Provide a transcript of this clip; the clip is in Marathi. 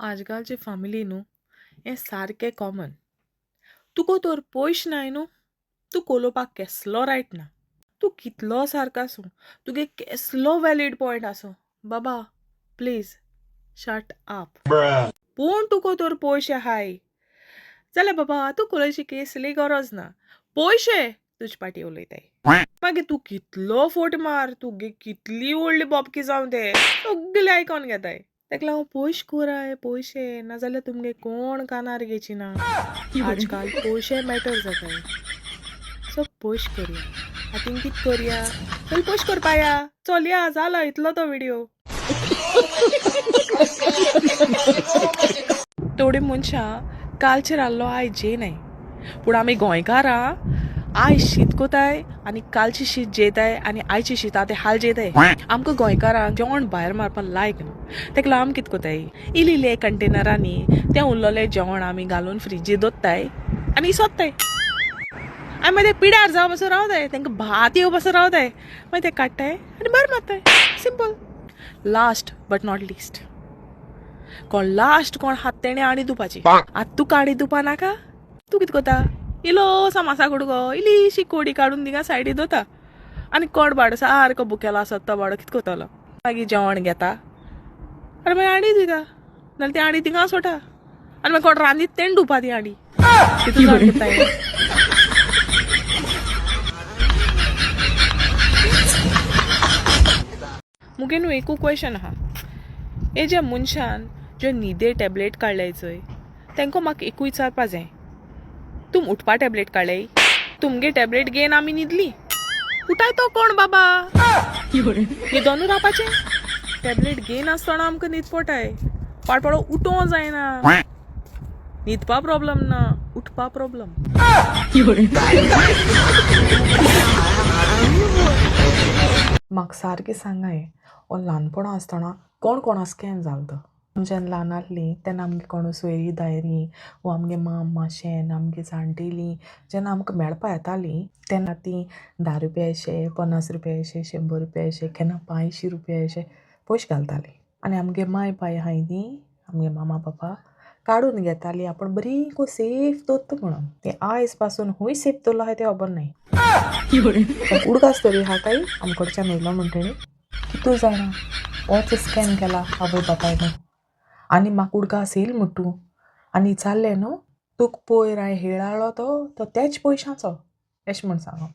आजकालचे फॅमिली न्हू हें सारकें कॉमन. तुका तर पयशे नाय न्हू, तूं कोलोवपाक केसलो रायट ना. तूं कितलो सारको आसूं, तुगे केसलो वॅलीड पॉयंट आसूं, बाबा प्लीज शट अप. पूण तुका तर पयशे हाय जाल्यार बाबा तूं कोणाची केसली गरज ना. पयशे तुजे पाटी उलयताय. मागीर तूं कितलो फोट मार, तुगे कितली व्हडली बोबकी जावं ते सगळे आयकोन घेताय. तेका लागून पयशे कोराय पयशे नाजाल्यार तुमगे कोण कानार घेवची ना. आजकाल पयशे मॅटर जाताय. सो पयशे करया. आतां कित करया? चल पयशे करपा या. चल या जालो इतलो तो व्हिडिओ. थोडी मनशां कालचेर आहलो आयज जेयनाय. पूण आमी गोंयकारां आयज शीत कोताय आनी कालची शीत जेयताय आनी आयची शीत आतां हाल जेयताय. आमकां गोंयकारांक जेवण भायर मारपाक लायक ना. तेका लागून आमी कित कोताय, इल्ले कंटेनरांनी तें उरलोलें जेवण आमी घालून फ्रिजीर दवरताय आनी सोदताय. आनी मागीर ते पिड्यार जावन पासून रावताय, तेंकां भात येवं पासून रावताय. मागीर ते काडटाय आनी भायर मारताय. Simple. Last but not least, कोण हात तेणे आडी दुपाची. आतां तूं काडी दुपा नाका, तूं कित कोता, इल्लोसा मासा कुडको इल्लीशी कोडी काडून थिंगा सायडीक दवरता आनी कोण बाडो सारको बुकेलो आसत तो बाडो कित कोतलो, मागीर जेवण घेता आनी मागीर आडी दिता. नाल्यार ती आडी थिंगा सोटा आनी मागीर कोण रांदीत तेण धुवपा ती आडी. मुगे न्हू एकू क्वेश्चन आहा. हे ज्या मनशान ज्यो न्हिदे टॅबलेट काडल्याय चोय तेंकां म्हाका एकू विचारपा जाय, तुम उठपा टॅबलेट काडल्याय, तुमगे टॅबलेट घेवन आमी न्हिदली, उठाय तो कोण बाबा? न्हिदोनू रावपाचें. टॅबलेट घेयन आसतना आमकां न्हीद पडटाय. पाडपाडो उठोवं जायना. न्हिदपा प्रॉब्लम ना, उठपा प्रॉब्लम. म्हाका सारकें सांगाय, हो ल्हानपणा आसतना कोण कोणा स्कॅन जालो. जेन्ना ल्हान आहलीं तेन्ना आमगे कोण सोयरी दायरी वो आमगे माम माशेन आमगे जाणटेलीं जेन्ना आमकां मेळपा येतालीं तेन्ना तीं 10 रुपया अशे 50 रुपया अशे 100 रुपया अशे केन्ना 500 रुपया अशे पयशे घालतालीं. आनी आमगे माय बाय आहाय तीं आमगे मामा पापा काडून घेतालीं आपण बरी को सेफ दवरता म्हणून. ते आयज पासून हूंय सेफ दवरलो आहाय तें खबर नाय. उडकास तरी आहा काय आमकडच्यान येयलो म्हणटणी कितू जाणा होच स्कॅन केला आवय बापाय न्हू आनी म्हाका उडकास येयलो म्हणटू आनी जाल्लें न्हू तुका पयर हांवें हेळाळो तो तेच पयशांचो अशें म्हूण सांगो.